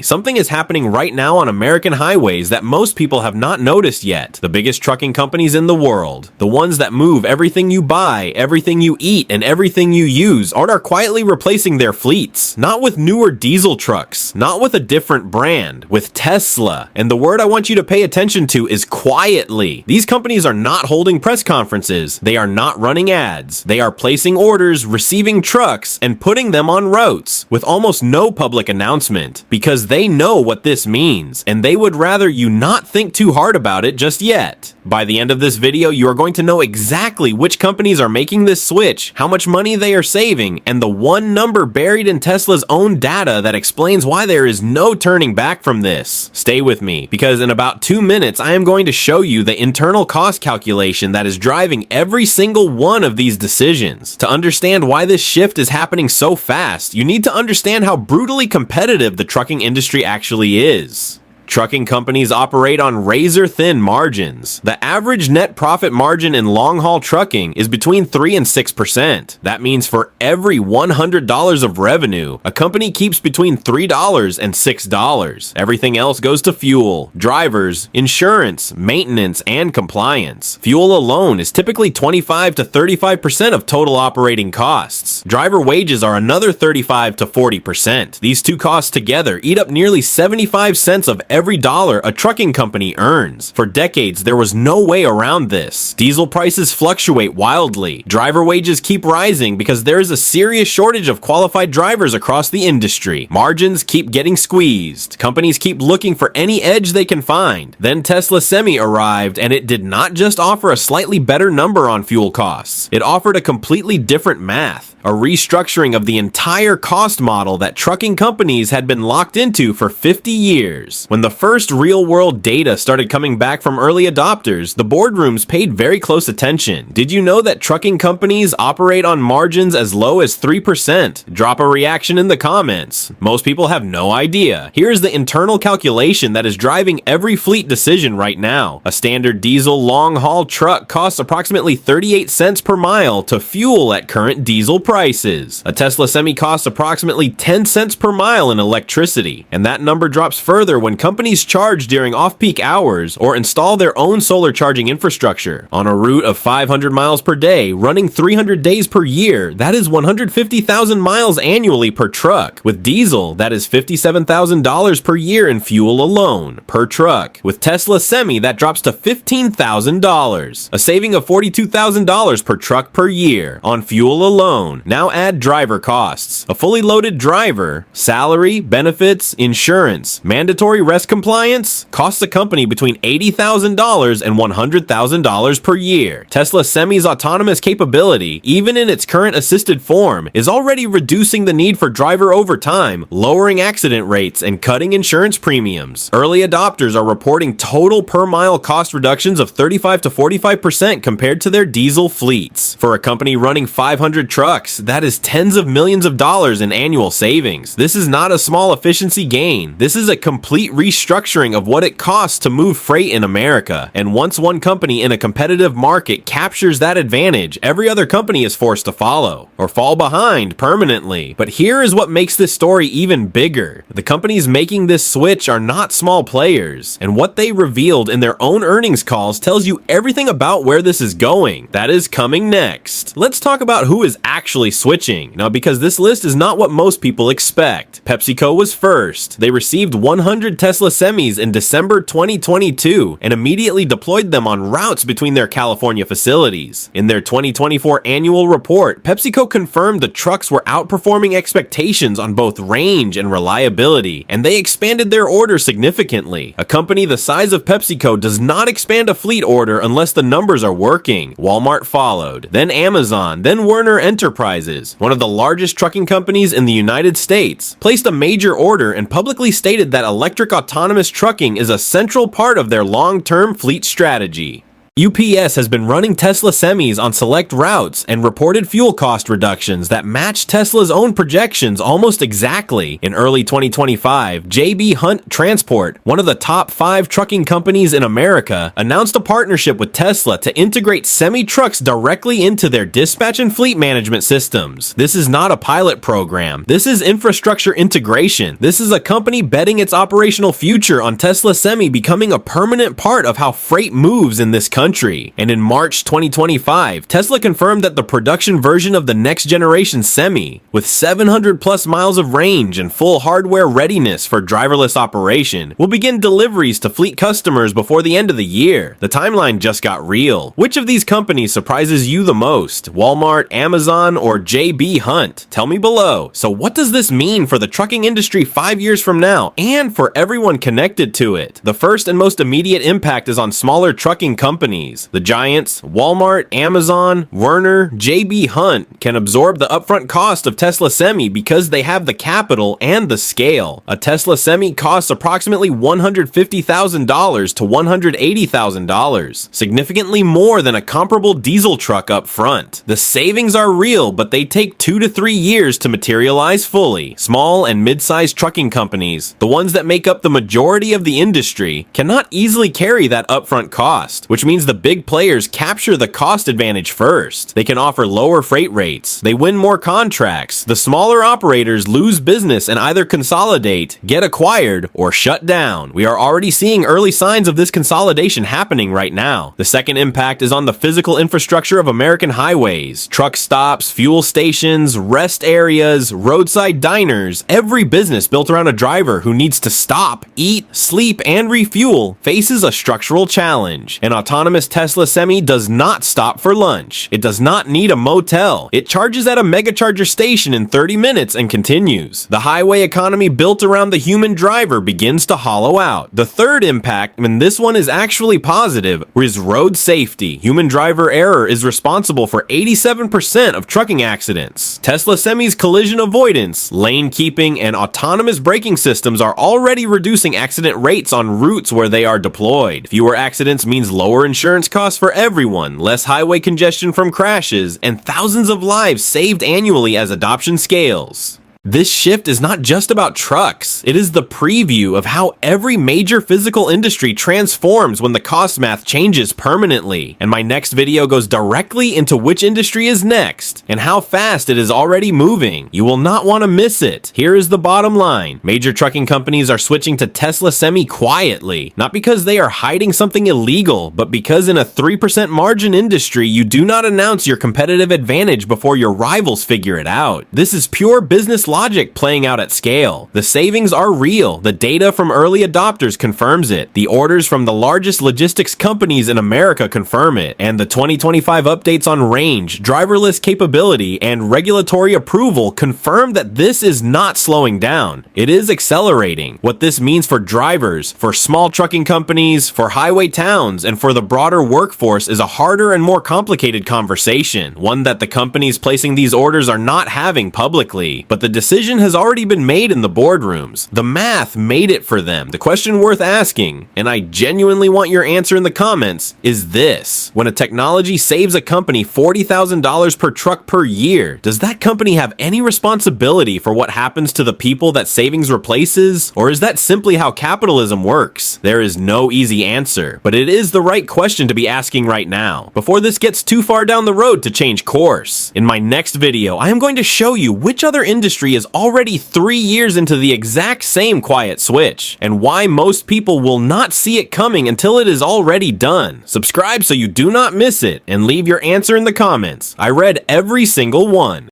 Something is happening right now on American highways that most people have not noticed yet. The biggest trucking companies in the world, the ones that move everything you buy, everything you eat, and everything you use, are quietly replacing their fleets. Not with newer diesel trucks, not with a different brand, with Tesla. And the word I want you to pay attention to is quietly. These companies are not holding press conferences. They are not running ads. They are placing orders, receiving trucks, and putting them on routes with almost no public announcement, because they know what this means, and they would rather you not think too hard about it just yet. By the end of this video, you are going to know exactly which companies are making this switch, how much money they are saving, and the one number buried in Tesla's own data that explains why there is no turning back from this. Stay with me, because in about 2 minutes, I am going to show you the internal cost calculation that is driving every single one of these decisions. To understand why this shift is happening so fast, you need to understand how brutally competitive the trucking industry actually is. Trucking companies operate on razor-thin margins. The average net profit margin in long-haul trucking is between 3 and 6%. That means for every $100 of revenue, a company keeps between $3 and $6. Everything else goes to fuel, drivers, insurance, maintenance, and compliance. Fuel alone is typically 25 to 35% of total operating costs. Driver wages are another 35 to 40%. These two costs together eat up nearly 75 cents of every dollar a trucking company earns. For decades, there was no way around this. Diesel prices fluctuate wildly. Driver wages keep rising because there is a serious shortage of qualified drivers across the industry. Margins keep getting squeezed. Companies keep looking for any edge they can find. Then Tesla Semi arrived, and it did not just offer a slightly better number on fuel costs. It offered a completely different math, a restructuring of the entire cost model that trucking companies had been locked into for 50 years. When the first real-world data started coming back from early adopters, the boardrooms paid very close attention. Did you know that trucking companies operate on margins as low as 3%? Drop a reaction in the comments. Most people have no idea. Here's the internal calculation that is driving every fleet decision right now. A standard diesel long-haul truck costs approximately 38 cents per mile to fuel at current diesel prices. A Tesla Semi costs approximately 10 cents per mile in electricity, and that number drops further when companies charge during off-peak hours or install their own solar charging infrastructure. On a route of 500 miles per day, running 300 days per year, that is 150,000 miles annually per truck. With diesel, that is $57,000 per year in fuel alone, per truck. With Tesla Semi, that drops to $15,000, a saving of $42,000 per truck per year on fuel alone. Now add driver costs. A fully loaded driver, salary, benefits, insurance, mandatory rest compliance costs the company between $80,000 and $100,000 per year. Tesla Semi's autonomous capability, even in its current assisted form, is already reducing the need for driver overtime, lowering accident rates, and cutting insurance premiums. Early adopters are reporting total per mile cost reductions of 35 to 45% compared to their diesel fleets. For a company running 500 trucks, that is tens of millions of dollars in annual savings. This is not a small efficiency gain. This is a complete restructuring of what it costs to move freight in America. And once one company in a competitive market captures that advantage, every other company is forced to follow or fall behind permanently. But here is what makes this story even bigger. The companies making this switch are not small players, and what they revealed in their own earnings calls tells you everything about where this is going. That is coming next. Let's talk about who is actually switching. Now, because this list is not what most people expect. PepsiCo was first. They received 100 Tesla Semis in December 2022 and immediately deployed them on routes between their California facilities. In their 2024 annual report, PepsiCo confirmed the trucks were outperforming expectations on both range and reliability, and they expanded their order significantly. A company the size of PepsiCo does not expand a fleet order unless the numbers are working. Walmart followed, then Amazon, then Werner Enterprises, one of the largest trucking companies in the United States, placed a major order and publicly stated that electric autonomous trucking is a central part of their long-term fleet strategy. UPS has been running Tesla semis on select routes and reported fuel cost reductions that match Tesla's own projections almost exactly. In early 2025, J.B. Hunt Transport, one of the top 5 trucking companies in America, announced a partnership with Tesla to integrate semi-trucks directly into their dispatch and fleet management systems. This is not a pilot program. This is infrastructure integration. This is a company betting its operational future on Tesla Semi becoming a permanent part of how freight moves in this country. And in March 2025, Tesla confirmed that the production version of the next generation Semi, with 700 plus miles of range and full hardware readiness for driverless operation, will begin deliveries to fleet customers before the end of the year. The timeline just got real. Which of these companies surprises you the most? Walmart, Amazon, or J.B. Hunt? Tell me below. So what does this mean for the trucking industry 5 years from now and for everyone connected to it? The first and most immediate impact is on smaller trucking companies. The giants, Walmart, Amazon, Werner, J.B. Hunt, can absorb the upfront cost of Tesla Semi because they have the capital and the scale. A Tesla Semi costs approximately $150,000 to $180,000, significantly more than a comparable diesel truck up front. The savings are real, but they take 2 to 3 years to materialize fully. Small and mid-sized trucking companies, the ones that make up the majority of the industry, cannot easily carry that upfront cost, which means the big players capture the cost advantage first. They can offer lower freight rates. They win more contracts. The smaller operators lose business and either consolidate, get acquired, or shut down. We are already seeing early signs of this consolidation happening right now. The second impact is on the physical infrastructure of American highways. Truck stops, fuel stations, rest areas, roadside diners. Every business built around a driver who needs to stop, eat, sleep, and refuel faces a structural challenge. An autonomous Tesla Semi does not stop for lunch. It does not need a motel. It charges at a megacharger station in 30 minutes and continues. The highway economy built around the human driver begins to hollow out. The third impact, and this one is actually positive, is road safety. Human driver error is responsible for 87% of trucking accidents. Tesla Semi's collision avoidance, lane keeping, and autonomous braking systems are already reducing accident rates on routes where they are deployed. Fewer accidents means lower insurance costs for everyone, less highway congestion from crashes, and thousands of lives saved annually as adoption scales. This shift is not just about trucks. It is the preview of how every major physical industry transforms when the cost math changes permanently. And my next video goes directly into which industry is next and how fast it is already moving. You will not want to miss it. Here is the bottom line. Major trucking companies are switching to Tesla Semi quietly, not because they are hiding something illegal, but because in a 3% margin industry, you do not announce your competitive advantage before your rivals figure it out. This is pure business logic playing out at scale. The savings are real. The data from early adopters confirms it. The orders from the largest logistics companies in America confirm it. And the 2025 updates on range, driverless capability, and regulatory approval confirm that this is not slowing down. It is accelerating. What this means for drivers, for small trucking companies, for highway towns, and for the broader workforce is a harder and more complicated conversation. One that the companies placing these orders are not having publicly. But the decision has already been made in the boardrooms. The math made it for them. The question worth asking, and I genuinely want your answer in the comments, is this. When a technology saves a company $40,000 per truck per year, does that company have any responsibility for what happens to the people that savings replaces? Or is that simply how capitalism works? There is no easy answer, but it is the right question to be asking right now, before this gets too far down the road to change course. In my next video, I am going to show you which other industry is already 3 years into the exact same quiet switch, and why most people will not see it coming until it is already done. Subscribe so you do not miss it, and leave your answer in the comments. I read every single one.